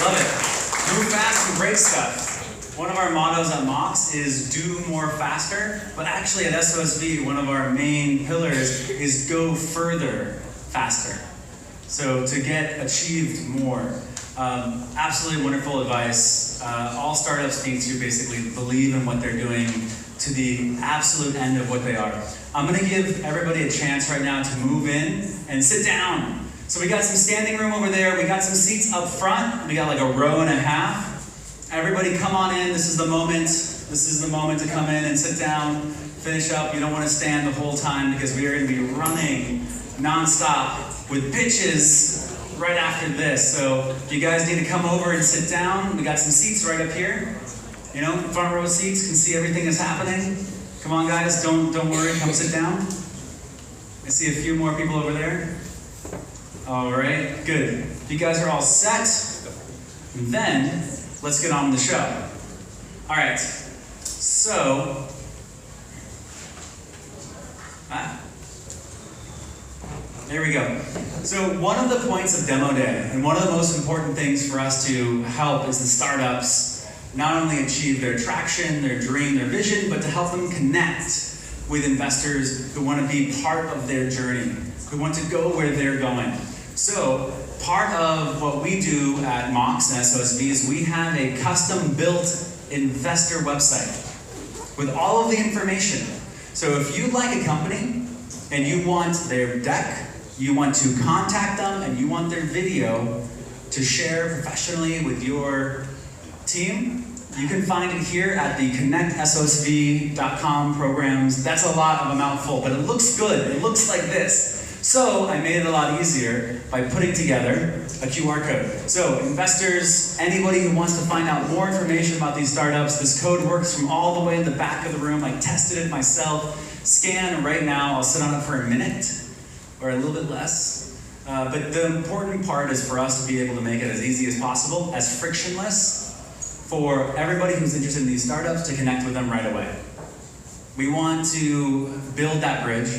love it. Move fast and break stuff. One of our mottos at MOX is do more faster, but actually at SOSV, one of our main pillars is go further faster. So to get achieved more. Absolutely wonderful advice. All startups need to basically believe in what they're doing to the absolute end of what they are. I'm going to give everybody a chance right now to move in and sit down. So we got some standing room over there. We got some seats up front. We got like a row and a half. Everybody come on in. This is the moment. This is the moment to come in and sit down, finish up. You don't want to stand the whole time because we are going to be running nonstop with pitches right after this. So if you guys need to come over and sit down, we got some seats right up here. You know, front row seats, can see everything that's happening. Come on guys, don't worry, come sit down. I see a few more people over there. All right, good. If you guys are all set, then let's get on with the show. All right, so, there we go. So one of the points of Demo Day, and one of the most important things for us to help is the startups not only achieve their traction, their dream, their vision, but to help them connect with investors who want to be part of their journey, who want to go where they're going. So part of what we do at MOX and SOSV is we have a custom-built investor website with all of the information. So if you like a company and you want their deck, you want to contact them, and you want their video to share professionally with your team, you can find it here at the connectsosv.com programs. That's a lot of a mouthful, but it looks good. It looks like this. So I made it a lot easier by putting together a QR code. So investors, anybody who wants to find out more information about these startups, this code works from all the way in the back of the room. I tested it myself. Scan right now. I'll sit on it for a minute or a little bit less. But the important part is for us to be able to make it as easy as possible, as frictionless, for everybody who's interested in these startups to connect with them right away. We want to build that bridge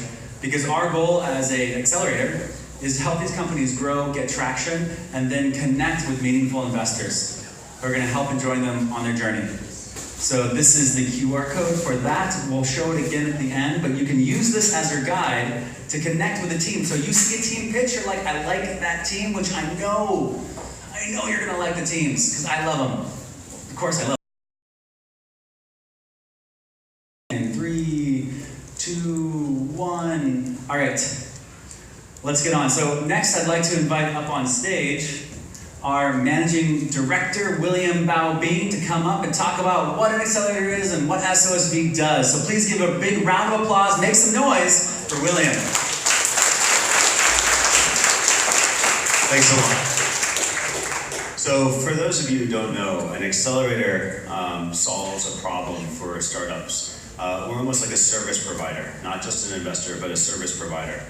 because our goal as an accelerator is to help these companies grow, get traction, and then connect with meaningful investors who are going to help and join them on their journey. So this is the QR code for that. We'll show it again at the end, but you can use this as your guide to connect with a team. So you see a team pitch, you're like, I like that team, which I know you're going to like the teams because I love them. Of course I love them. And 3, 2, 1. All right, let's get on. So next I'd like to invite up on stage our Managing Director, William Baubin, to come up and talk about what an accelerator is and what SOSV does. So please give a big round of applause, make some noise for William. Thanks a lot. So for those of you who don't know, an accelerator solves a problem for startups. We're almost like a service provider, not just an investor, but a service provider.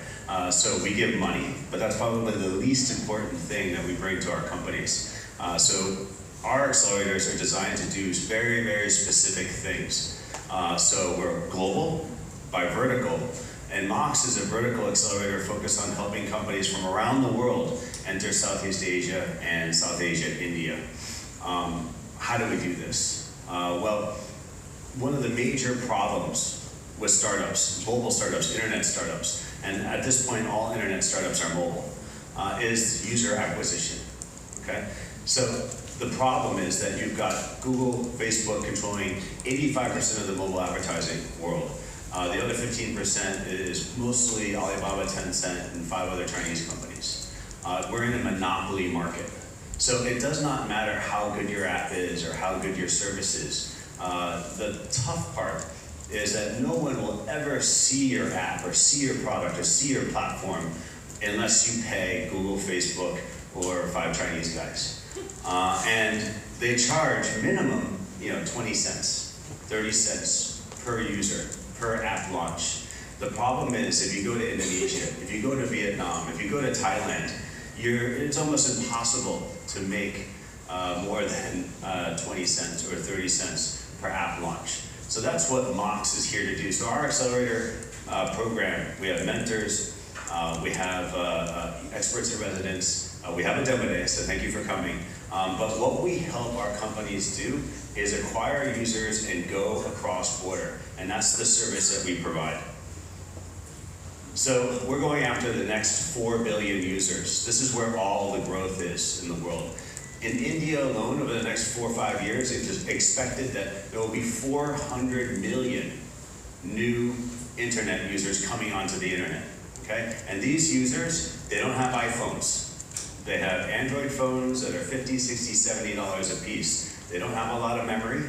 So we give money, but that's probably the least important thing that we bring to our companies. So our accelerators are designed to do very, very specific things. So we're global by vertical, and MOX is a vertical accelerator focused on helping companies from around the world enter Southeast Asia and South Asia, India. How do we do this? Well, one of the major problems with startups, mobile startups, internet startups, and at this point all internet startups are mobile, is user acquisition, okay? So the problem is that you've got Google, Facebook controlling 85% of the mobile advertising world. The other 15% is mostly Alibaba, Tencent, and 5 other Chinese companies. We're in a monopoly market. So it does not matter how good your app is or how good your service is. The tough part is that no one will ever see your app or see your product or see your platform unless you pay Google, Facebook, or 5 Chinese guys. And they charge minimum, 20 cents, 30 cents per user, per app launch. The problem is if you go to Indonesia, if you go to Vietnam, if you go to Thailand, it's almost impossible to make more than 20 cents or 30 cents per app launch. So that's what MOX is here to do. So our accelerator program, we have mentors, We have experts in residence. We have a demo day, so thank you for coming. But what we help our companies do is acquire users and go across border. And that's the service that we provide. So we're going after the next 4 billion users. This is where all the growth is in the world. In India alone, over the next 4 or 5 years, it is expected that there will be 400 million new internet users coming onto the internet, okay? And these users, they don't have iPhones. They have Android phones that are $50, $60, $70 a piece. They don't have a lot of memory.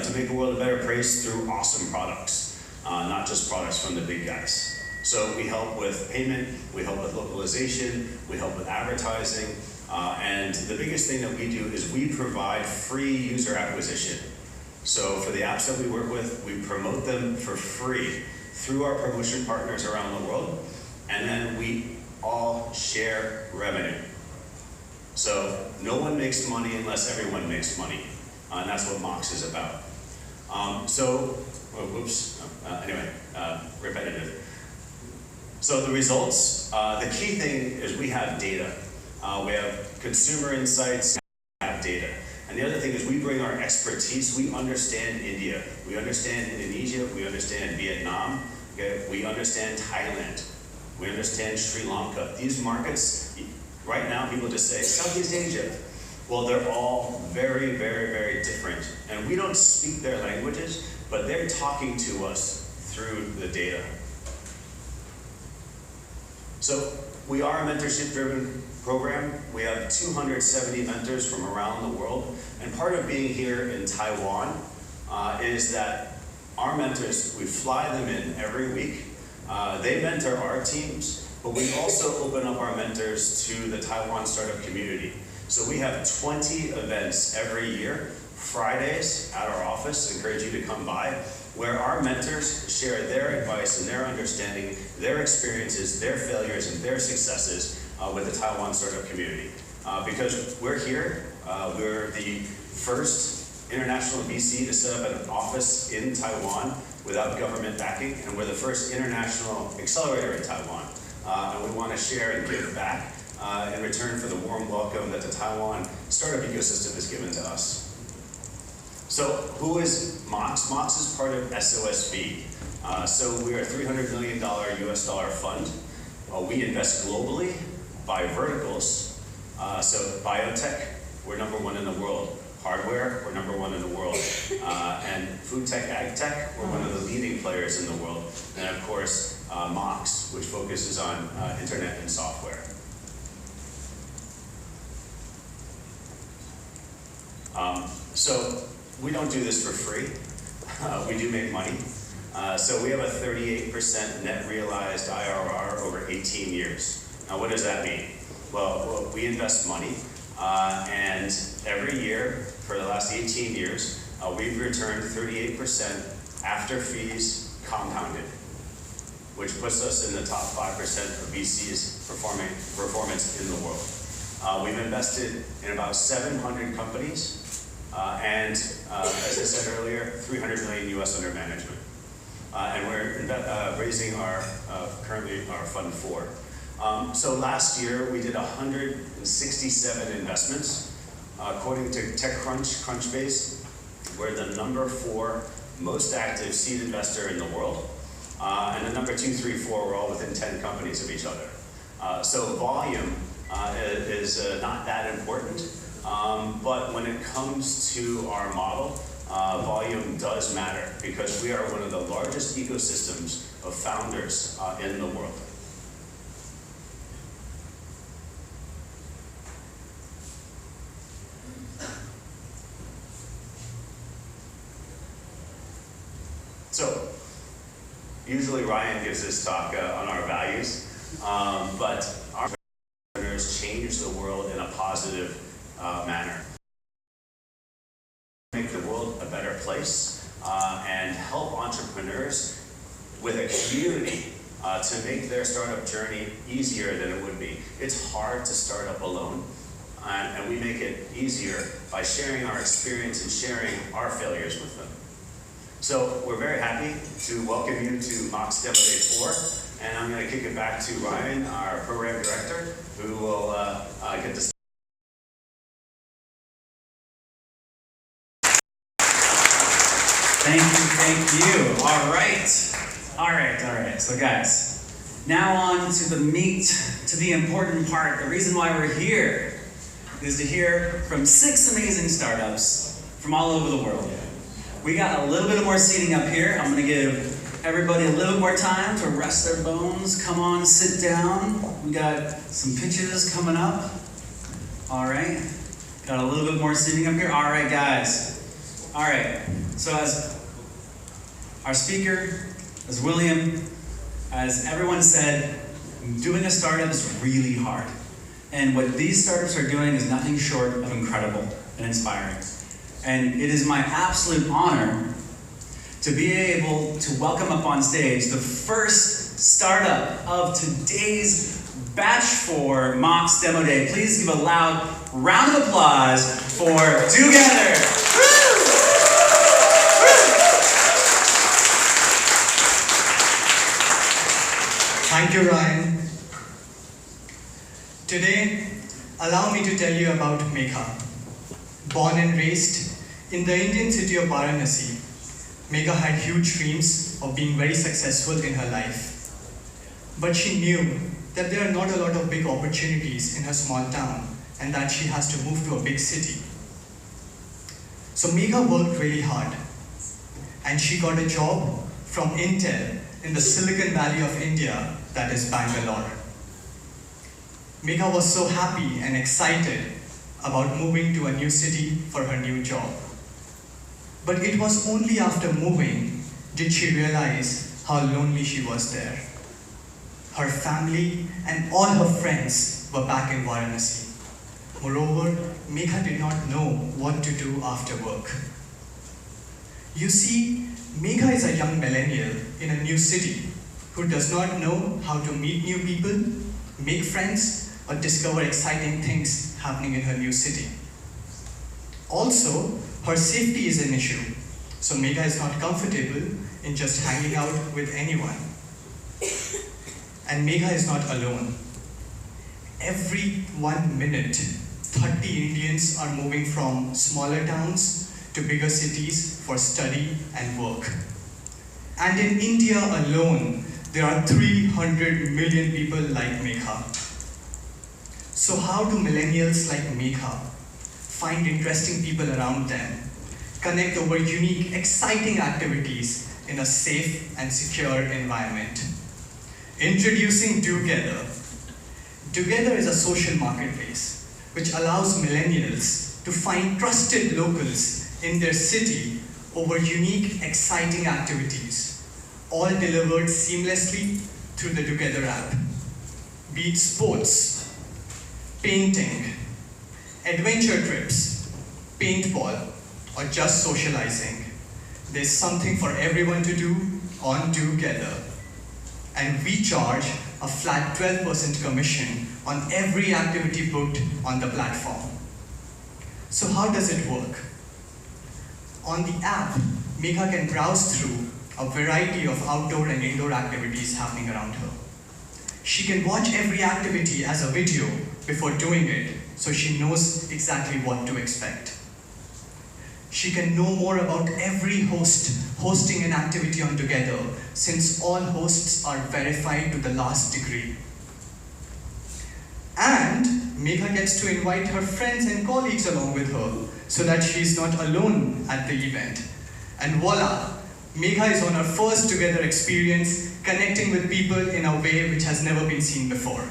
To make the world a better place through awesome products, not just products from the big guys. So we help with payment, we help with localization, we help with advertising, and the biggest thing that we do is we provide free user acquisition. So for the apps that we work with, we promote them for free through our promotion partners around the world, and then we all share revenue. So no one makes money unless everyone makes money. And that's what MOX is about. Repetitive. So the results, the key thing is we have data. We have consumer insights, we have data. And the other thing is we bring our expertise. We understand India, we understand Indonesia, we understand Vietnam, okay? We understand Thailand, we understand Sri Lanka. These markets, right now people just say Southeast Asia. Well, they're all very, very, very different. And we don't speak their languages, but they're talking to us through the data. So we are a mentorship-driven program. We have 270 mentors from around the world. And part of being here in Taiwan is that our mentors, we fly them in every week. They mentor our teams, but we also open up our mentors to the Taiwan startup community. So we have 20 events every year, Fridays at our office. I encourage you to come by, where our mentors share their advice and their understanding, their experiences, their failures, and their successes with the Taiwan startup community. Because we're here, we're the first international VC to set up an office in Taiwan without government backing, and we're the first international accelerator in Taiwan. And we want to share and give back in return for the warm welcome that the Taiwan startup ecosystem has given to us. So who is MOX? MOX is part of SOSV. So we are a $300 million US dollar fund. We invest globally by verticals. So biotech, we're #1 in the world. Hardware, we're #1 in the world. And food tech, ag tech, we're one of the leading players in the world. And of course, MOX, which focuses on internet and software. So we don't do this for free. We do make money. So we have a 38% net realized IRR over 18 years. Now what does that mean? Well, we invest money, and every year for the last 18 years, we've returned 38% after fees compounded, which puts us in the top 5% of VC's performance in the world. We've invested in about 700 companies, and as I said earlier, 300 million US under management. And we're raising currently our Fund 4. So last year we did 167 investments. According to Crunchbase, we're the #4 most active seed investor in the world. And the number 2, 3, 4, we're all within 10 companies of each other. So volume is not that important, but when it comes to our model, volume does matter, because we are one of the largest ecosystems of founders in the world. So, usually Ryan gives this talk on our values, but our entrepreneurs change the world in a positive manner. Make the world a better place and help entrepreneurs with a community to make their startup journey easier than it would be. It's hard to start up alone. and we make it easier by sharing our experience and sharing our failures with them. So we're very happy to welcome you to MOX Demo Day 4, and I'm going to kick it back to Ryan, our program director, who will get to. Thank you. All right. So guys, now on to the meat, to the important part. The reason why we're here is to hear from 6 amazing startups from all over the world. We got a little bit more seating up here. I'm gonna give everybody a little more time to rest their bones. Come on, sit down. We got some pitches coming up. All right. Got a little bit more seating up here. All right, guys. All right. So as our speaker, as William, as everyone said, doing a startup is really hard. And what these startups are doing is nothing short of incredible and inspiring. And it is my absolute honor to be able to welcome up on stage the first startup of today's Batch 4 MOX Demo Day. Please give a loud round of applause for Together. Thank you, Ryan. Today, allow me to tell you about Megha. Born and raised in the Indian city of Varanasi, Megha had huge dreams of being very successful in her life. But she knew that there are not a lot of big opportunities in her small town and that she has to move to a big city. So Megha worked really hard and she got a job from Intel in the Silicon Valley of India, that is Bangalore. Megha was so happy and excited about moving to a new city for her new job. But it was only after moving did she realize how lonely she was there. Her family and all her friends were back in Varanasi. Moreover, Megha did not know what to do after work. You see, Megha is a young millennial in a new city who does not know how to meet new people, make friends, or discover exciting things happening in her new city. Also, her safety is an issue, so Megha is not comfortable in just hanging out with anyone. And Megha is not alone. Every 1 minute, 30 Indians are moving from smaller towns to bigger cities for study and work. And in India alone, there are 300 million people like Megha. So how do millennials like Megha find interesting people around them, connect over unique, exciting activities in a safe and secure environment? Introducing Together. Together is a social marketplace which allows millennials to find trusted locals in their city over unique, exciting activities, all delivered seamlessly through the Together app. Be it sports, painting, adventure trips, paintball, or just socializing, there's something for everyone to do on Together. And we charge a flat 12% commission on every activity booked on the platform. So how does it work? On the app, Megha can browse through a variety of outdoor and indoor activities happening around her. She can watch every activity as a video before doing it, so she knows exactly what to expect. She can know more about every host hosting an activity on Together, since all hosts are verified to the last degree. And Megha gets to invite her friends and colleagues along with her, so that she's not alone at the event. And voila, Megha is on her first Together experience, connecting with people in a way which has never been seen before.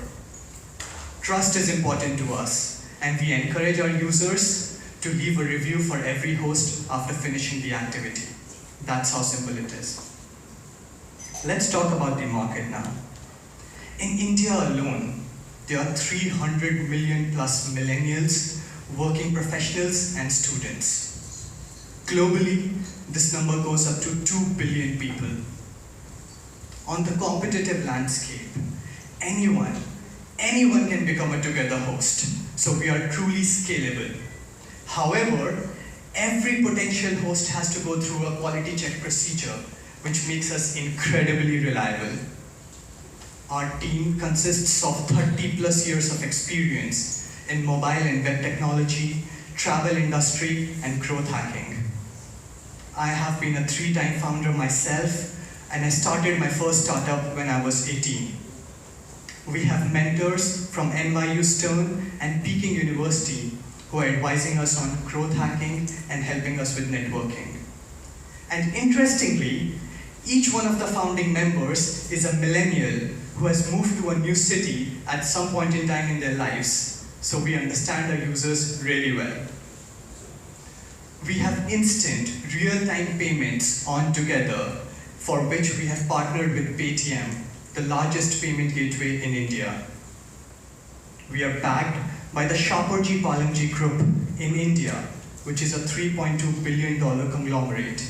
Trust is important to us, and we encourage our users to leave a review for every host after finishing the activity. That's how simple it is. Let's talk about the market now. In India alone, there are 300 million plus millennials, working professionals, and students. Globally, this number goes up to 2 billion people. On the competitive landscape, anyone can become a Together host. so we are truly scalable. However, every potential host has to go through a quality check procedure, which makes us incredibly reliable. Our team consists of 30 plus years of experience in mobile and web technology, travel industry, and growth hacking. I have been a 3-time founder myself, and I started my first startup when I was 18. We have mentors from NYU Stern and Peking University who are advising us on growth hacking and helping us with networking. And interestingly, each one of the founding members is a millennial who has moved to a new city at some point in time in their lives, so we understand our users really well. We have instant, real-time payments on Together, for which we have partnered with Paytm, the largest payment gateway in India. We are backed by the Shapoorji Pallonji Group in India, which is a $3.2 billion conglomerate,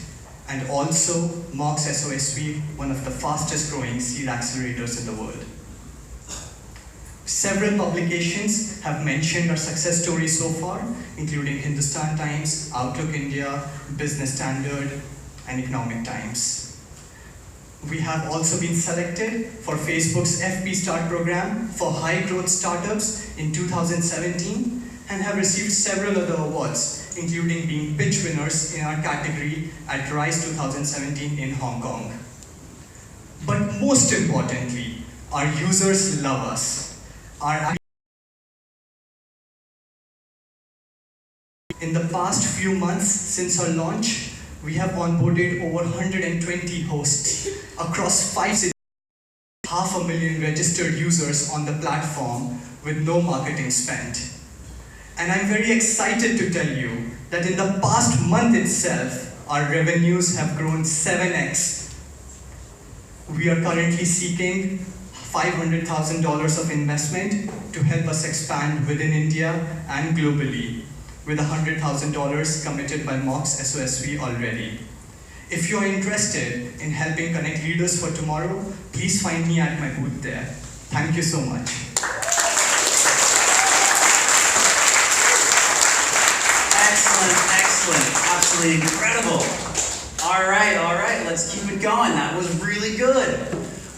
and also MOX SOSV, one of the fastest growing seed accelerators in the world. Several publications have mentioned our success story so far, including Hindustan Times, Outlook India, Business Standard, and Economic Times. We have also been selected for Facebook's FP Start program for high growth startups in 2017 and have received several other awards, including being pitch winners in our category at Rise 2017 in Hong Kong. But most importantly, our users love us. In the past few months since our launch, we have onboarded over 120 hosts across 5 cities, 500,000 registered users on the platform with no marketing spent. And I'm very excited to tell you that in the past month itself, our revenues have grown 7x. We are currently seeking $500,000 of investment to help us expand within India and globally, with $100,000 committed by MOX SOSV already. If you're interested in helping connect leaders for tomorrow, please find me at my booth there. Thank you so much. Excellent, excellent, absolutely incredible. All right, let's keep it going. That was really good.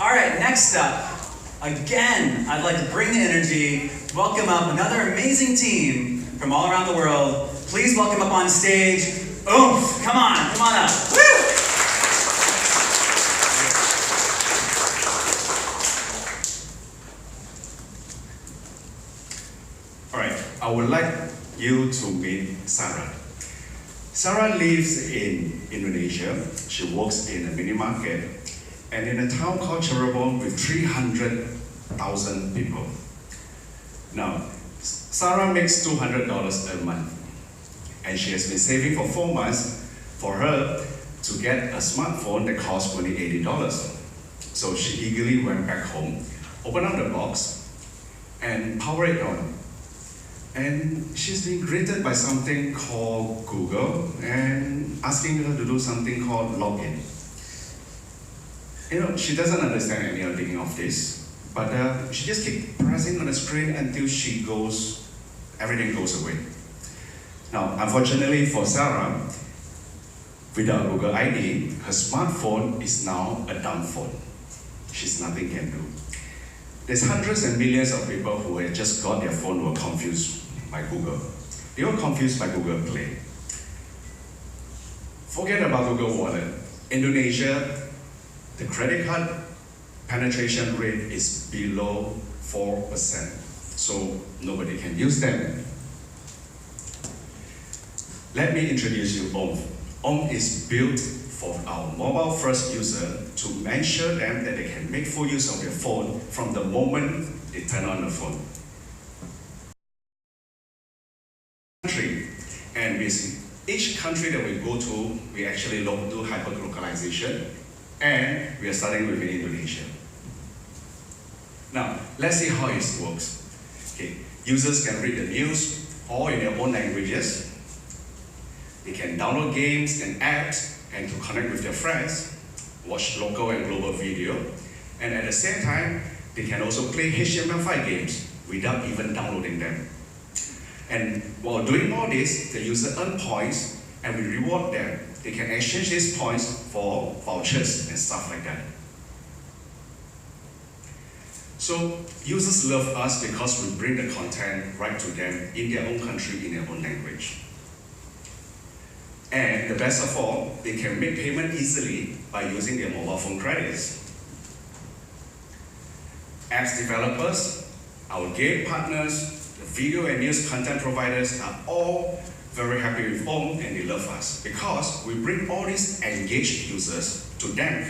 All right, next up, again, I'd like to bring the energy, welcome up another amazing team from all around the world. Please welcome up on stage, Oomph, come on up, woo! All right, I would like you to meet Sarah. Sarah lives in Indonesia. She works in a mini market and in a town called Cirebon with 300,000 people. Now, Sarah makes $200 a month, and she has been saving for 4 months for her to get a smartphone that costs only $80. So she eagerly went back home, opened up the box, and powered it on. And she's been greeted by something called Google and asking her to do something called login. You know, she doesn't understand anything of this, but she just keeps pressing on the screen until everything goes away. Now, unfortunately for Sarah, without Google ID, her smartphone is now a dumb phone. She's nothing can do. There's hundreds and millions of people who had just got their phone were confused by Google. They were confused by Google Play. Forget about Google Wallet. Indonesia, the credit card penetration rate is below 4%, so nobody can use them. Let me introduce you Om. Om is built for our mobile-first user to ensure them that they can make full use of their phone from the moment they turn on the phone. And with each country that we go to, we actually do hyper-localization, and we are starting with Indonesia. Now, let's see how it works. Okay. Users can read the news all in their own languages. They can download games and apps and to connect with their friends, watch local and global video, and at the same time, they can also play HTML5 games without even downloading them. And while doing all this, the user earn points and we reward them. They can exchange these points for vouchers and stuff like that. So users love us because we bring the content right to them in their own country, in their own language. And the best of all, they can make payment easily by using their mobile phone credits. Apps developers, our game partners, the video and news content providers are all very happy with OM and they love us because we bring all these engaged users to them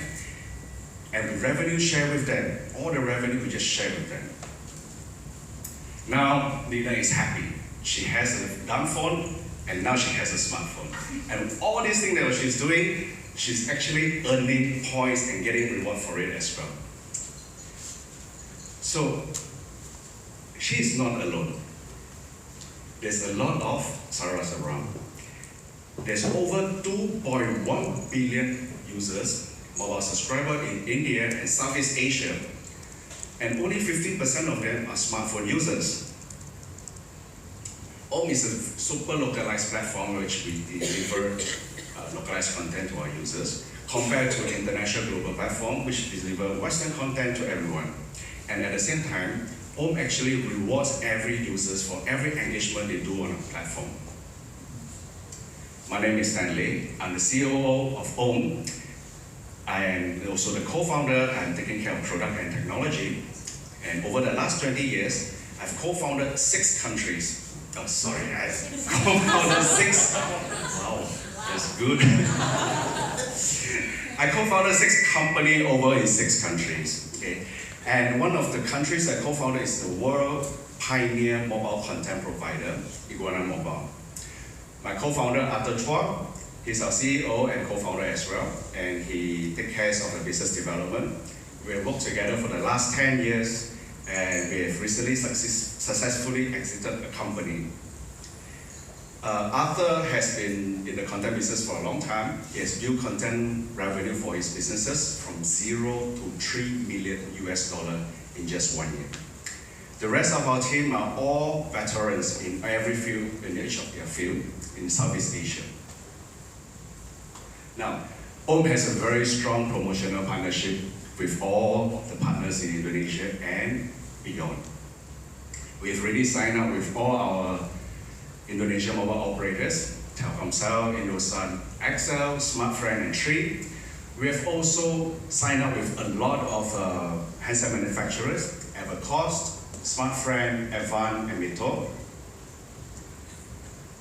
and we revenue share with them. All the revenue we just share with them. Now Nina is happy. She has a dumb phone and now she has a smartphone. And all these things that she's doing, she's actually earning points and getting reward for it as well. So she's not alone. There's a lot of Saras around. There's over 2.1 billion users, mobile subscribers in India and Southeast Asia, and only 15% of them are smartphone users. OM is a super localized platform which we deliver localized content to our users, compared to an international global platform which delivers Western content to everyone. And at the same time, OM actually rewards every user for every engagement they do on a platform. My name is Stanley. I'm the COO of OM. I am also the co-founder. I'm taking care of product and technology. And over the last 20 years, I've co-founded 6 countries. Oh, sorry, I've co-founded 6. Wow, that's good. I co-founded 6 companies over in 6 countries. Okay? And one of the countries I co-founded is the world pioneer mobile content provider, Iguana Mobile. My co-founder, Arthur Chua, he's our CEO and co-founder as well, and he takes care of the business development. We have worked together for the last 10 years, and we have recently successfully exited the company. Arthur has been in the content business for a long time. He has built content revenue for his businesses from 0 to $3 million in just 1 year. The rest of our team are all veterans in every field, in each of their field in Southeast Asia. Now, OM has a very strong promotional partnership with all the partners in Indonesia and beyond. We've already signed up with all our Indonesian mobile operators, Telkomsel, Indosat, XL, Smartfren, and Tri. We have also signed up with a lot of handset manufacturers, Evercost, Smartfren, Advan, and Mito.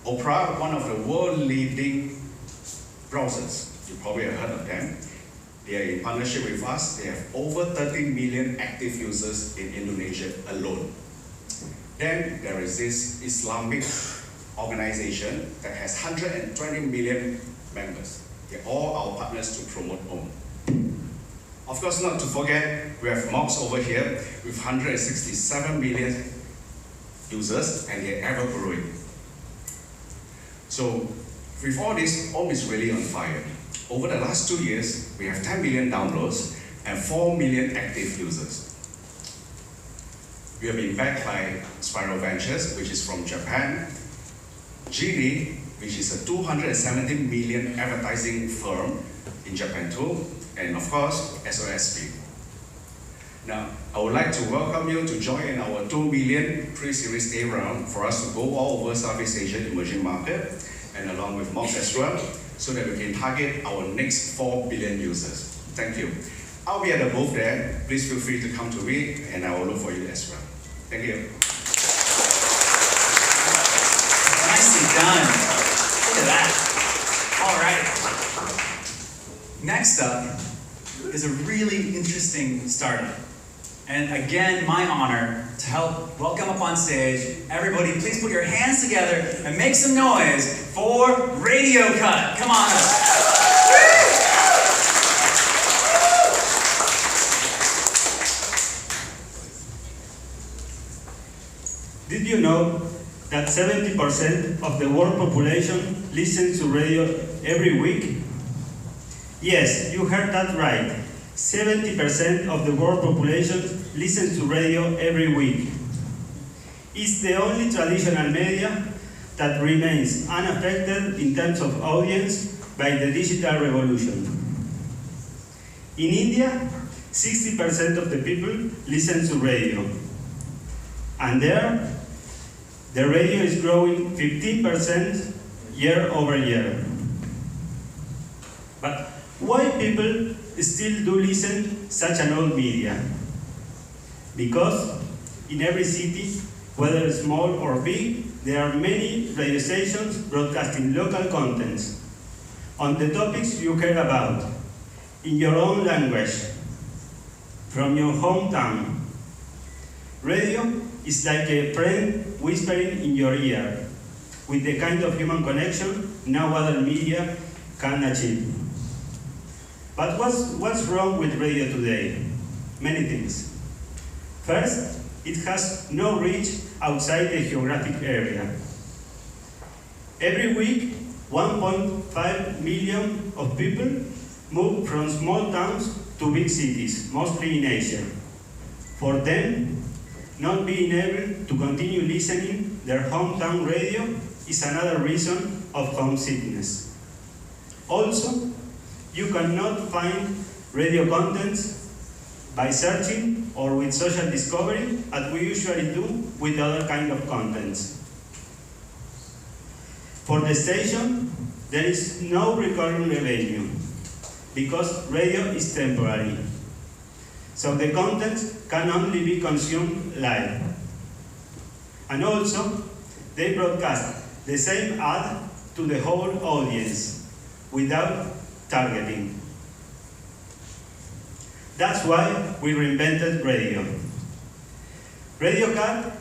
Opera, one of the world-leading browsers, you probably have heard of them. They are in partnership with us. They have over 30 million active users in Indonesia alone. Then there is this Islamic organization that has 120 million members. They're all our partners to promote OM. Of course, not to forget, we have MOX over here with 167 million users, and they're ever growing. So with all this, OM is really on fire. Over the last 2 years, we have 10 million downloads and 4 million active users. We have been backed by Spiral Ventures, which is from Japan, Genie, which is a 270 million advertising firm in Japan too, and of course, SOSV. Now, I would like to welcome you to join our 2 million pre-series A round for us to go all over Southeast Asia emerging market, and along with MOX as well, so that we can target our next 4 billion users. Thank you. I'll be at the booth there. Please feel free to come to me, and I will look for you as well. Thank you. Nicely done. Look at that. All right. Next up is a really interesting startup. And again, my honor to help welcome up on stage. Everybody, please put your hands together and make some noise for Radio Cut. Come on up. Did you know that 70% of the world population listens to radio every week? Yes, you heard that right. 70% of the world population listens to radio every week. is the only traditional media that remains unaffected in terms of audience by the digital revolution. In India, 60% of the people listen to radio. And there, the radio is growing 15% year over year. But why people still do listen such an old media? Because in every city, whether small or big, there are many radio stations broadcasting local contents on the topics you care about, in your own language, from your hometown. Radio is like a friend whispering in your ear, with the kind of human connection no other media can achieve. But what's wrong with radio today? Many things. First, it has no reach outside the geographic area. Every week, 1.5 million of people move from small towns to big cities, mostly in Asia. For them, not being able to continue listening their hometown radio is another reason of homesickness. Also, you cannot find radio contents by searching or with social discovery, as we usually do with other kind of contents. For the station, there is no recurring revenue, because radio is temporary. So the content can only be consumed live. And also, they broadcast the same ad to the whole audience without targeting. That's why we reinvented radio. Radio Cat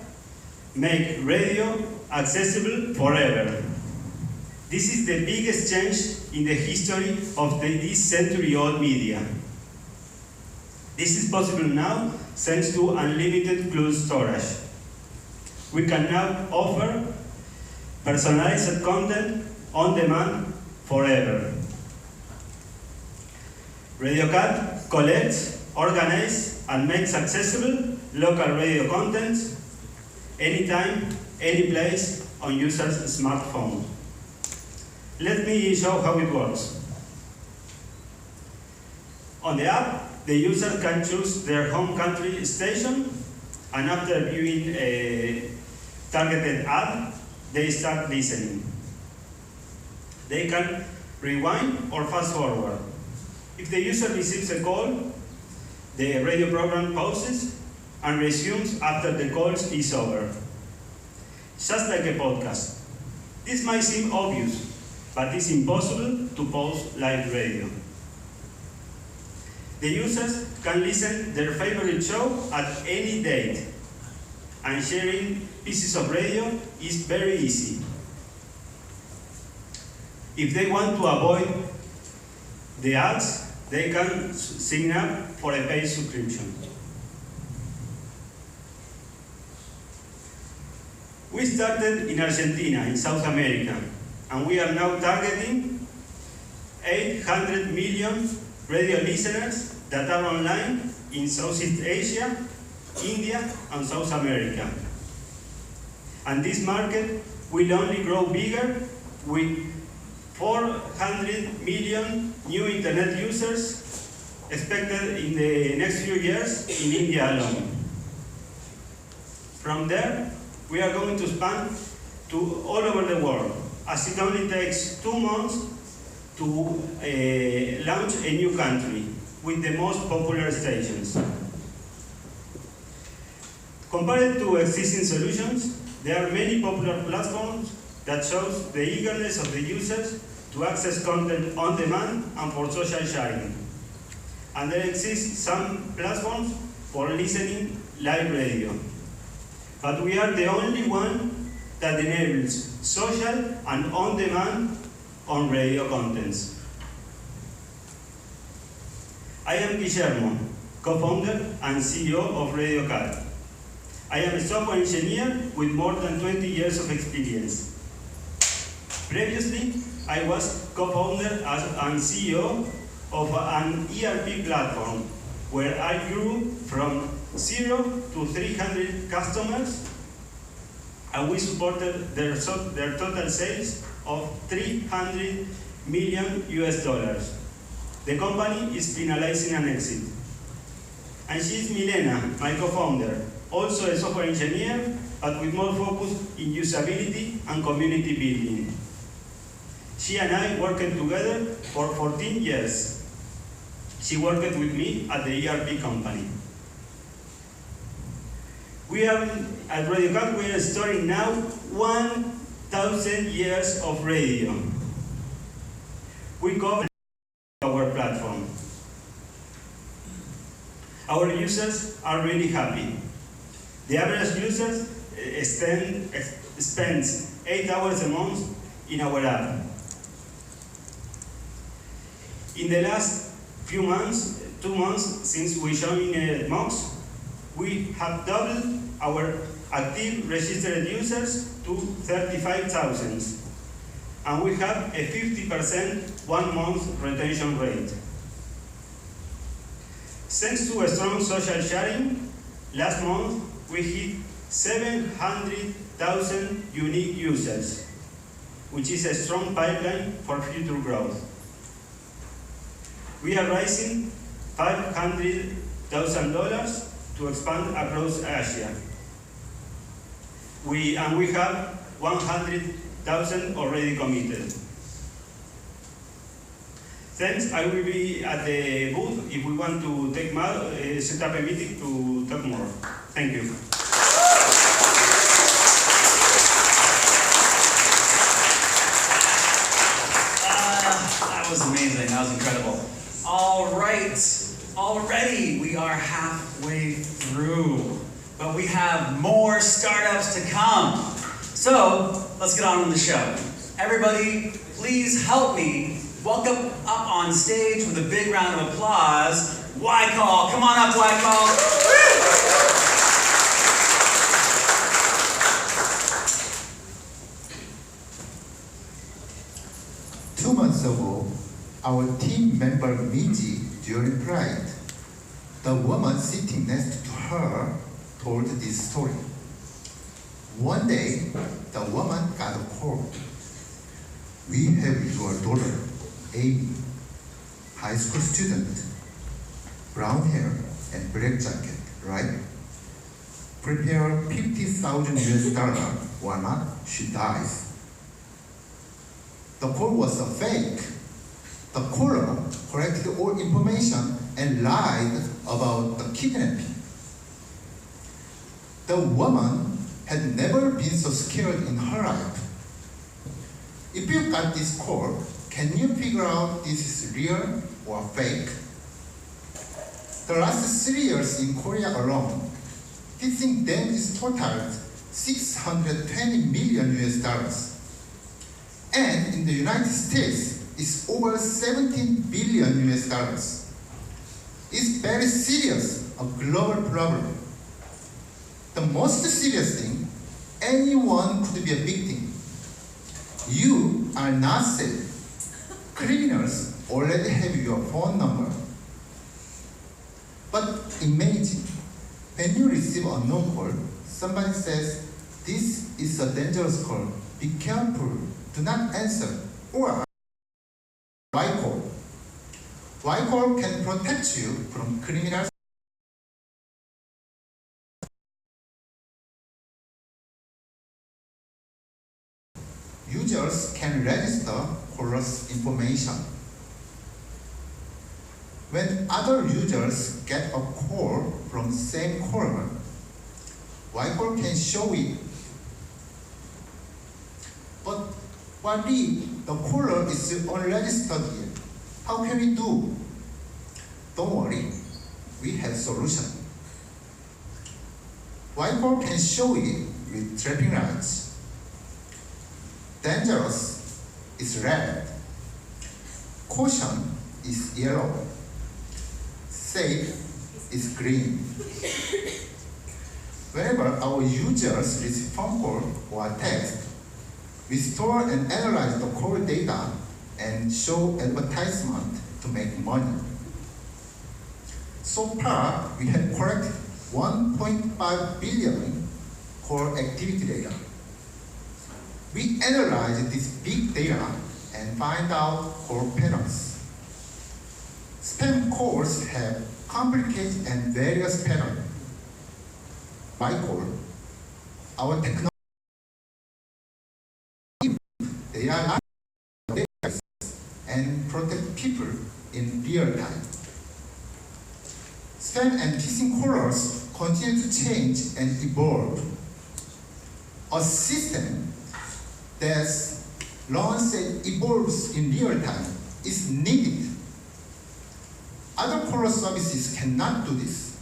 make radio accessible forever. This is the biggest change in the history of this century-old media. This is possible now thanks to unlimited cloud storage. We can now offer personalized content on demand forever. Radio Cat collects, organizes, and makes accessible local radio content anytime, any place on users' smartphone. Let me show how it works. On the app, the user can choose their home country station, and after viewing a targeted ad, they start listening. They can rewind or fast forward. If the user receives a call, the radio program pauses and resumes after the call is over. Just like a podcast. This might seem obvious, but it's impossible to pause live radio. The users can listen their favorite show at any date, and sharing pieces of radio is very easy. If they want to avoid the ads, they can sign up for a paid subscription. We started in Argentina, in South America, and we are now targeting 800 million radio listeners that are online in Southeast Asia, India, and South America. And this market will only grow bigger with 400 million new internet users expected in the next few years in India alone. From there, we are going to expand to all over the world, as it only takes 2 months to launch a new country with the most popular stations. Compared to existing solutions, there are many popular platforms that shows the eagerness of the users to access content on demand and for social sharing. And there exist some platforms for listening live radio. But we are the only one that enables social and on-demand on radio contents. I am Guillermo, co-founder and CEO of Radio Cat. I am a software engineer with more than 20 years of experience. Previously, I was co-founder and CEO of an ERP platform where I grew from 0 to 300 customers and we supported their total sales of 300 million US dollars. The company is finalizing an exit. And she's Milena, my co-founder, also a software engineer, but with more focus in usability and community building. She and I worked together for 14 years. She worked with me at the ERP company. We are at Radio Cat, we are storing now 1,000 years of radio. We cover our platform. Our users are really happy. The average user spends 8 hours a month in our app. In the last few months, 2 months since we joined MOX, we have doubled our active registered users to 35,000, and we have a 50% 1 month retention rate. Thanks to a strong social sharing, last month we hit 700,000 unique users, which is a strong pipeline for future growth. We are raising $500,000 to expand across Asia. We have 100,000 already committed. Thanks, I will be at the booth if we want to set up a meeting to talk more. Thank you. That was amazing, that was incredible. All right, already we are halfway through, but we have more startups to come. So let's get on with the show. Everybody, please help me welcome up on stage with a big round of applause, Y-Call. Come on up, Y-Call. 2 months ago, our team member Minji during Pride, the woman sitting next to her told this story. One day, the woman got a call. We have your daughter, Amy, high school student, brown hair and black jacket, right? Prepare 50,000 US dollar, or not, she dies. The call was a fake. The caller corrected all information and lied about the kidnapping. The woman had never been so scared in her life. If you got this call, can you figure out this is real or fake? The last 3 years in Korea alone, phishing damages totaled 620 million US dollars. And in the United States, it's over 17 billion US dollars. It's very serious, a global problem. The most serious thing, anyone could be a victim. You are not safe. Criminals already have your phone number. But imagine, when you receive a unknown call, somebody says, this is a dangerous call, be careful, do not answer, or Y-Call. Y-Call can protect you from criminals. Users can register caller's information. When other users get a call from the same caller, Y-Call can show it. But what if the caller is unregistered here? How can we do? Don't worry, we have solution. Y-Call can show it with traffic lights. Dangerous is red. Caution is yellow. Safe is green. Whenever our users receive phone call or text, we store and analyze the call data and show advertisement to make money. So far, we have collected 1.5 billion call activity data. We analyze this big data and find out core patterns. Spam calls have complicated and various patterns. By call, our technology, they are not and protect people in real time. Spam and phishing callers continue to change and evolve. A system that learns and evolves in real time is needed. Other caller services cannot do this.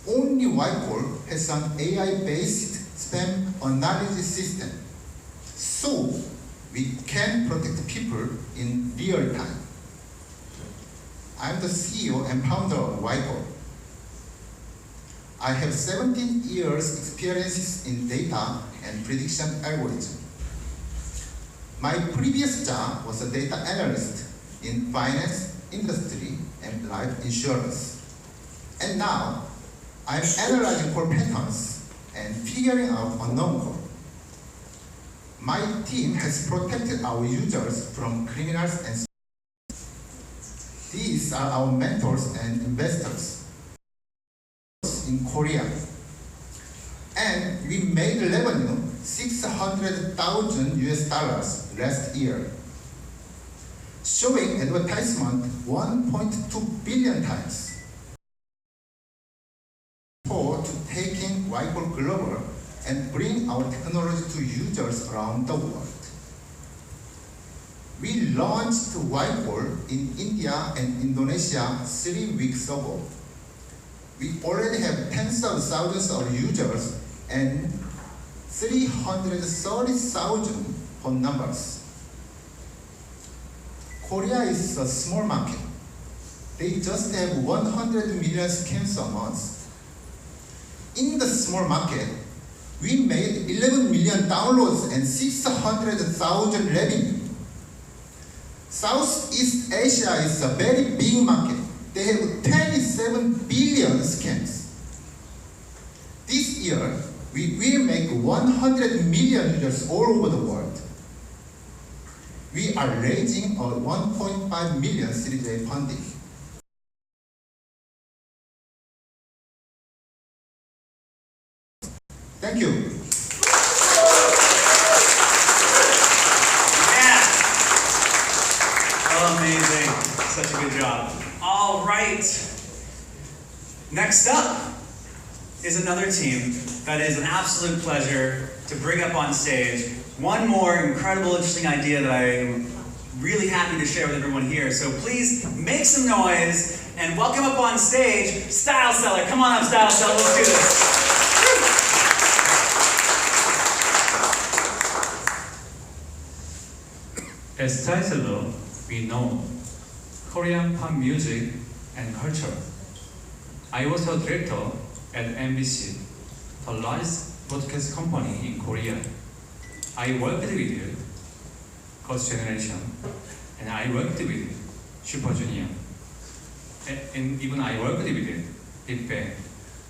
Only Whitecall has an AI-based spam analysis system, so we can protect people in real time. I'm the CEO and founder of Whitecall. I have 17 years experiences in data and prediction algorithm. My previous job was a data analyst in finance, industry, and life insurance. And now, I'm analyzing call patterns and figuring out unknown call. My team has protected our users from criminals and these are our mentors and investors in Korea. And we made revenue $600,000 US last year, showing advertisement 1.2 billion times. To taking Whitecall global and bring our technology to users around the world. We launched Whitecall in India and Indonesia 3 weeks ago. We already have tens of thousands of users and 330,000 phone numbers. Korea is a small market. They just have 100 million scams a month. In the small market, we made 11 million downloads and 600,000 revenue. Southeast Asia is a very big market. They have 27 billion scams. This year, we will make 100 million users all over the world. We are raising a 1.5 million Series A funding. Thank you. Yeah. Oh, amazing. Such a good job. All right. Next up is another team that is an absolute pleasure to bring up on stage. One more incredible, interesting idea that I'm really happy to share with everyone here. So please make some noise and welcome up on stage, Style Seller. Come on up, Style Seller. Let's do this. As Taiselo, we know Korean pop music and culture. I was a director at MBC, the largest broadcast company in Korea. I worked with Girls' Generation, and I worked with Super Junior, and even I worked with TAIPEI,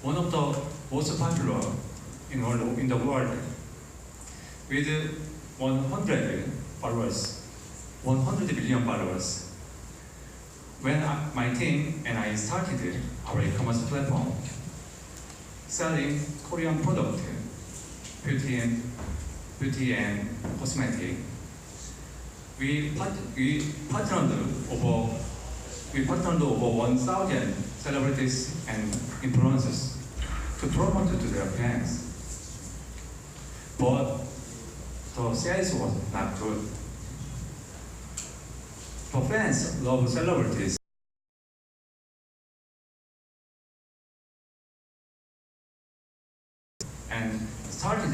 one of the most popular in the world, with 100 followers. 100 million followers. When my team and I started our e-commerce platform, selling Korean product, beauty and cosmetic, we partnered over 1,000 celebrities and influencers to promote to their fans. But the sales was not good. The fans love celebrities. And started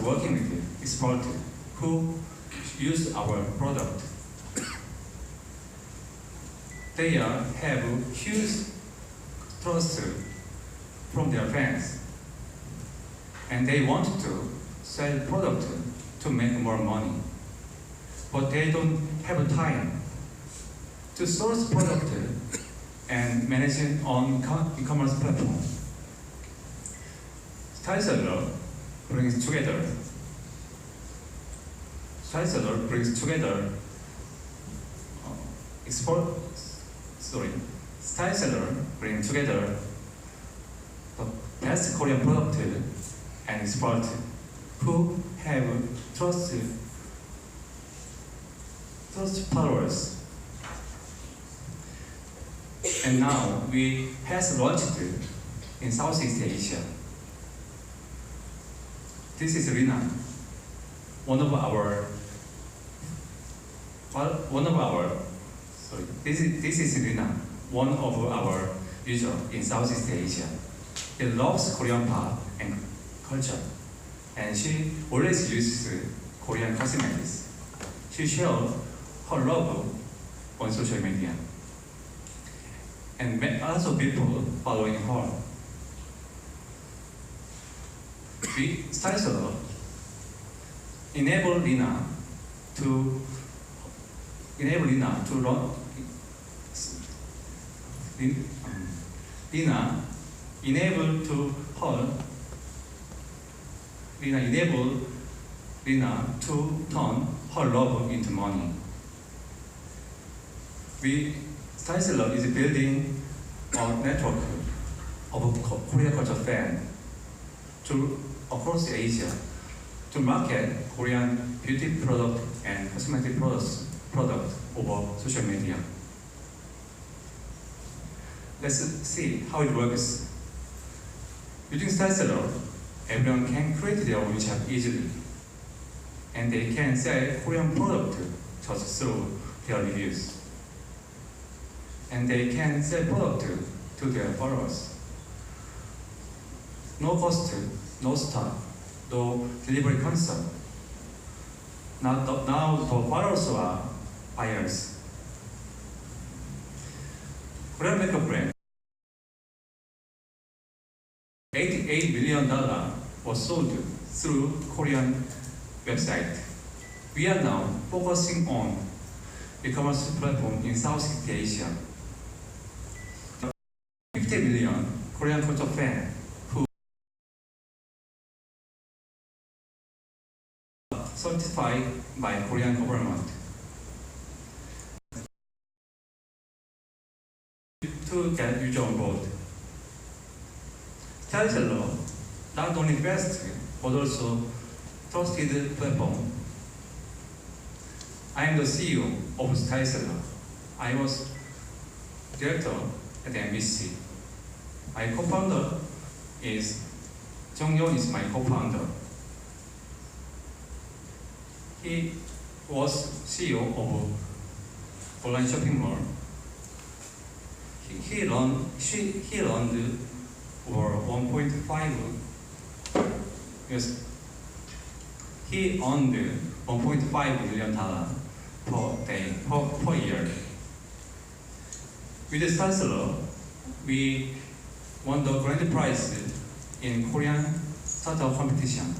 working with experts who use our product. They have huge trust from their fans, and they want to sell product to make more money. But they don't have time to source product and manage it on e-commerce platform. StyleSeller brings together STYLERATOR brings together STYLERATOR brings together the best Korean product and expert who have trust followers. And now we has launched in Southeast Asia. This is Rina, this is Rina, one of our users in Southeast Asia. She loves Korean pop and culture, and she always uses Korean cosmetics. She shares her love on social media, and lots of people following her. STYLERATOR enable Lina to run. Lina enable Lina to turn her love into money. STYLERATOR is building a network of Korean culture fans across Asia to market Korean beauty product and cosmetic product over social media. Let's see how it works. Using STYLERATOR, everyone can create their own shop easily, and they can sell Korean product just through their reviews. And they can sell product to their followers. No cost, no stock, no delivery concern. Now the followers are buyers. Korean makeup brand, $88 million was sold through Korean website. We are now focusing on e-commerce platform in Southeast Asia. 50 million Korean culture fans who certified by Korean government to get user on board. STYLERATOR not only fast but also trusted platform. I am the CEO of STYLERATOR. I was director at the MBC. My co-founder is Jung-yeon is my co-founder. He was CEO of online shopping mall. He learned over 1.5. Yes, he earned $1.5 million per year. With STYLERATOR, we won the grand prize in Korean startup competition.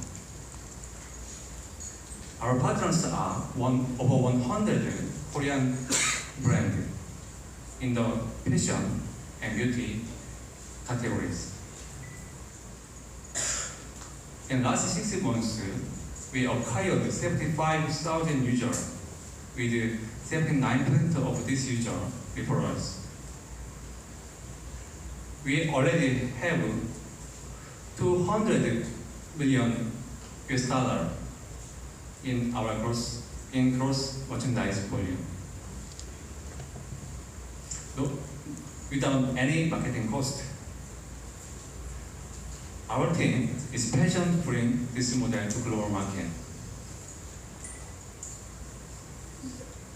Our partners are over 100 Korean brands in the fashion and beauty categories. In the last 6 months, we acquired 75,000 users, with 79% of these users refer us. We already have $200 million in our gross merchandise volume, without any marketing cost. Our team is passionate to bring this model to global market.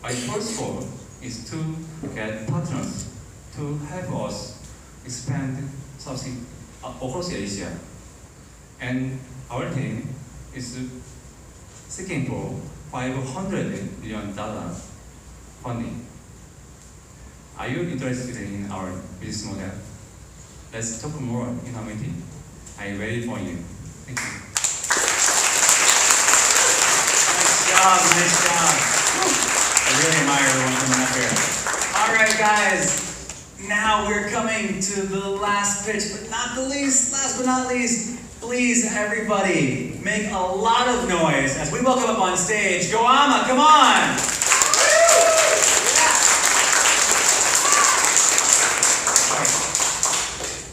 Our first goal is to get partners to help us expand across Asia, and our team is seeking for $500 million funding. Are you interested in our business model? Let's talk more in our meeting. I'm ready for you. Thank you. Nice job. I really admire everyone coming up here. All right, guys. Now we're coming to the last pitch, but not the least, last but not least, Please, everybody, make a lot of noise as we welcome up on stage Goama. Come on!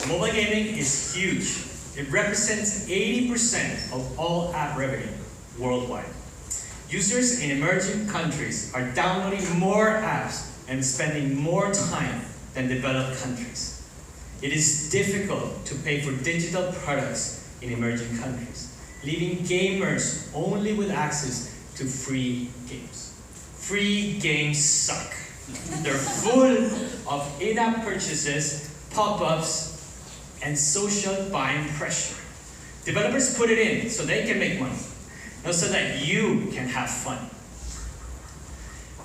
Mobile gaming is huge. It represents 80% of all app revenue worldwide. Users in emerging countries are downloading more apps and spending more time than developed countries. It is difficult to pay for digital products in emerging countries, leaving gamers only with access to free games. Free games suck. They're full of in-app purchases, pop-ups, and social buying pressure. Developers put it in so they can make money, not so that you can have fun.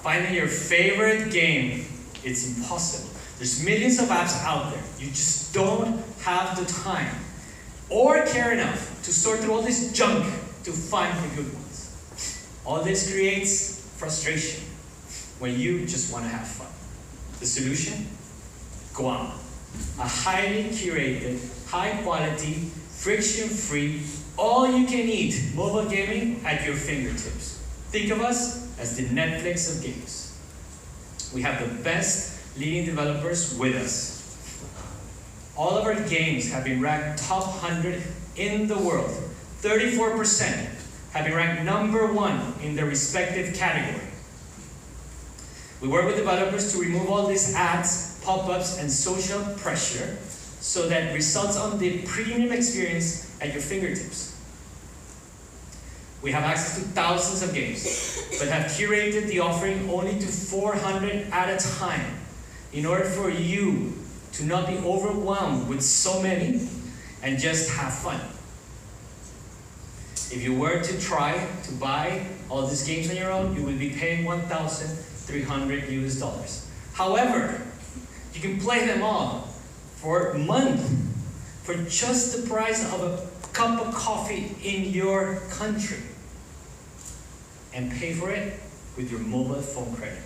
Finding your favorite game, it's impossible. There's millions of apps out there. You just don't have the time or care enough to sort through all this junk to find the good ones. All this creates frustration when you just want to have fun. The solution? Goama. A highly curated, high quality, friction-free, all-you-can-eat mobile gaming at your fingertips. Think of us as the Netflix of games. We have the best leading developers with us. All of our games have been ranked top 100 in the world. 34% have been ranked #1 in their respective category. We work with developers to remove all these ads, pop-ups, and social pressure so that results on the premium experience at your fingertips. We have access to thousands of games, but have curated the offering only to 400 at a time in order for you to not be overwhelmed with so many and just have fun. If you were to try to buy all these games on your own, you will be paying $1,300 US. However, you can play them all for a month for just the price of a cup of coffee in your country, and pay for it with your mobile phone credit.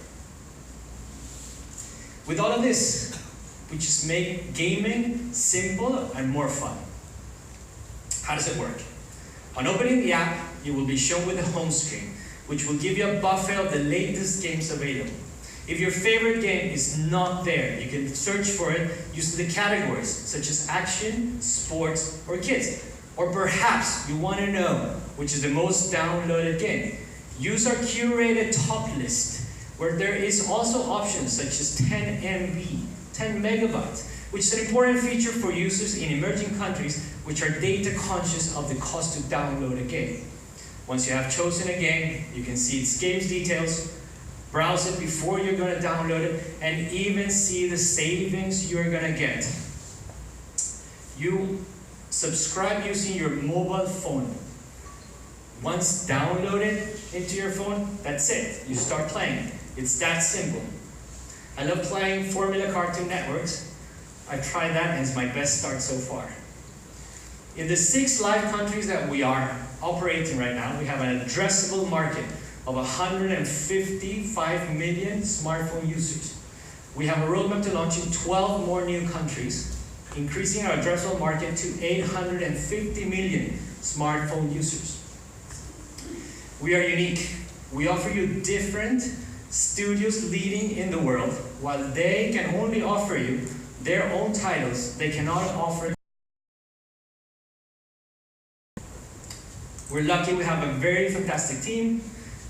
With all of this, we just make gaming simple and more fun. How does it work? On opening the app, you will be shown with a home screen, which will give you a buffet of the latest games available. If your favorite game is not there, you can search for it using the categories such as action, sports, or kids. Or perhaps you want to know which is the most downloaded game. Use our curated top list, where there is also options such as 10 MB, 10 megabytes, which is an important feature for users in emerging countries which are data conscious of the cost to download a game. Once you have chosen a game, you can see its game's details, browse it before you're going to download it, and even see the savings you're going to get. You subscribe using your mobile phone. Once downloaded into your phone, that's it. You start playing. It's that simple. I love playing Formula Cartoon Networks. I've tried that and it's my best start so far. In the 6 live countries that we are operating right now, we have an addressable market of 155 million smartphone users. We have a roadmap to launch in 12 more new countries, increasing our addressable market to 850 million smartphone users. We are unique. We offer you different studios leading in the world. While they can only offer you their own titles, they cannot offer. We're lucky we have a very fantastic team.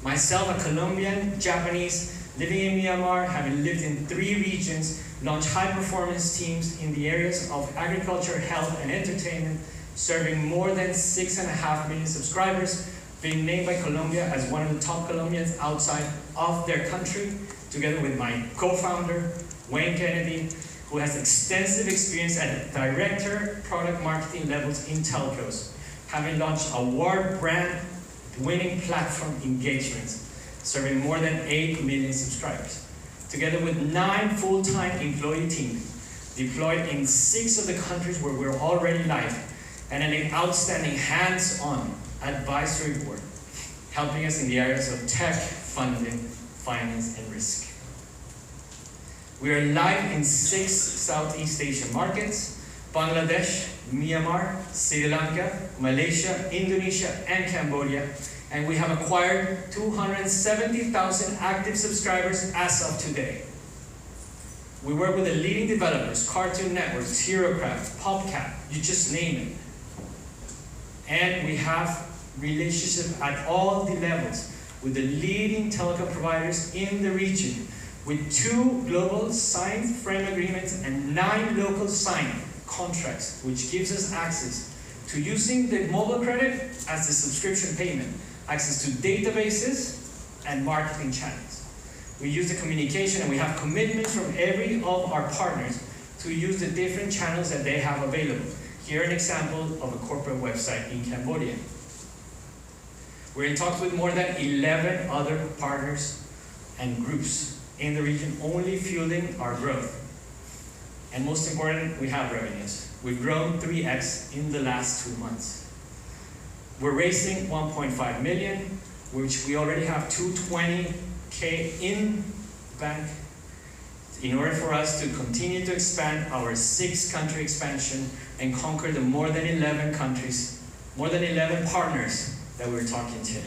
Myself, a Colombian, Japanese, living in Myanmar, having lived in 3 regions, launched high-performance teams in the areas of agriculture, health, and entertainment, serving more than 6.5 million subscribers, being named by Colombia as one of the top Colombians outside of their country, together with my co-founder, Wayne Kennedy, who has extensive experience at director, product marketing levels in telcos, having launched award brand-winning platform engagements, serving more than 8 million subscribers, together with 9 full-time employee teams, deployed in 6 of the countries where we're already live, and an outstanding hands-on advisory board, helping us in the areas of tech, funding, finance, and risk. We are live in 6 Southeast Asian markets, Bangladesh, Myanmar, Sri Lanka, Malaysia, Indonesia, and Cambodia. And we have acquired 270,000 active subscribers as of today. We work with the leading developers, Cartoon Networks, HeroCraft, PopCap, you just name it. And we have relationships at all the levels with the leading telecom providers in the region, with 2 global signed frame agreements and 9 local signed contracts, which gives us access to using the mobile credit as the subscription payment, access to databases and marketing channels. We use the communication, and we have commitments from every of our partners to use the different channels that they have available. Here an example of a corporate website in Cambodia. We're in talks with more than 11 other partners and groups in the region, only fueling our growth. And most important, we have revenues. We've grown 3x in the last 2 months. We're raising 1.5 million, which we already have 220K in bank, in order for us to continue to expand our 6-country expansion and conquer the more than 11 countries, more than 11 partners that we're talking to.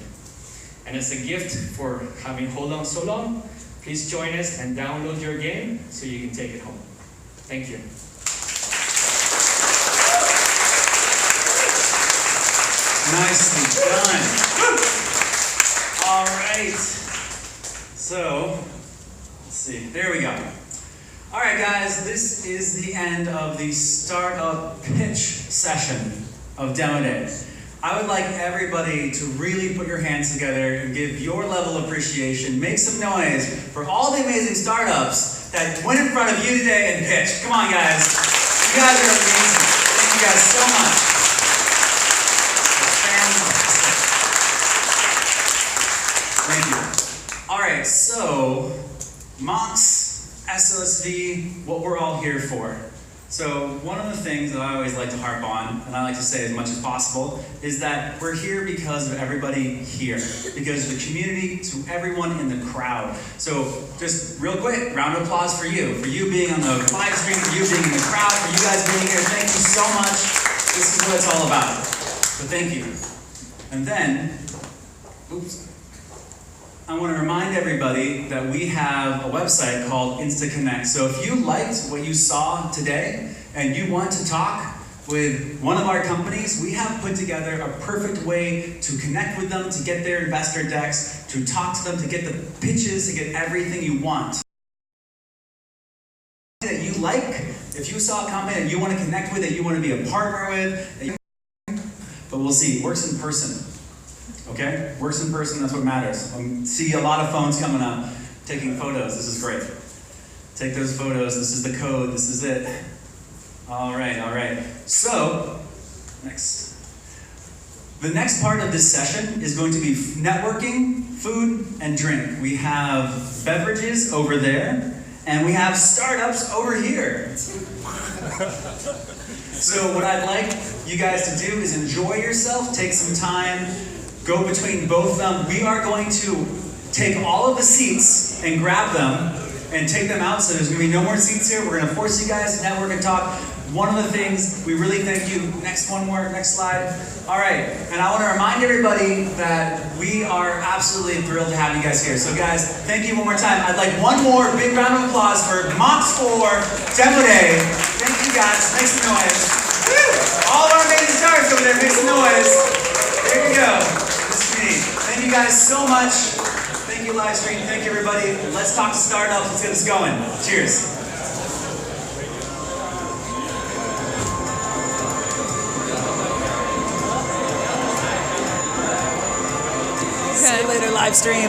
And as a gift for having hold on so long, please join us and download your game so you can take it home. Thank you. Nicely done. All right. So, let's see. There we go. All right, guys. This is the end of the startup pitch session of Demo Day. I would like everybody to really put your hands together and give your level of appreciation. Make some noise for all the amazing startups that went in front of you today and pitched. Come on, guys. You guys are amazing. Thank you guys so much. Thank you. All right, so MOX, SOSV, what we're all here for. So one of the things that I always like to harp on, and I like to say as much as possible, is that we're here because of everybody here, because of the community, to everyone in the crowd. So just real quick, round of applause for you being on the live stream, for you being in the crowd, for you guys being here. Thank you so much. This is what it's all about. So thank you. And then, oops. I want to remind everybody that we have a website called InstaConnect. So if you liked what you saw today and you want to talk with one of our companies, we have put together a perfect way to connect with them, to get their investor decks, to talk to them, to get the pitches, to get everything you want. That you like, if you saw a company that you want to connect with, that you want to be a partner with, but we'll see, it works in person. Okay? Works in person, that's what matters. I see a lot of phones coming up, taking photos. This is great. Take those photos. This is the code. This is it. All right, all right. So, next. The next part of this session is going to be networking, food, and drink. We have beverages over there, and we have startups over here. So what I'd like you guys to do is enjoy yourself, take some time, go between both of them. We are going to take all of the seats and grab them and take them out, so there's going to be no more seats here. We're going to force you guys to network and talk. One of the things, we really thank you. Next slide. All right, and I want to remind everybody that we are absolutely thrilled to have you guys here. So guys, thank you one more time. I'd like one more big round of applause for MOX 4 Demo Day. Thank you guys, make some noise. Woo! All of our amazing stars over there, make some noise. There you go. Thank you guys so much. Thank you, live stream. Thank you, everybody. Let's talk to startups. Let's get this going. Cheers. See you later, live stream.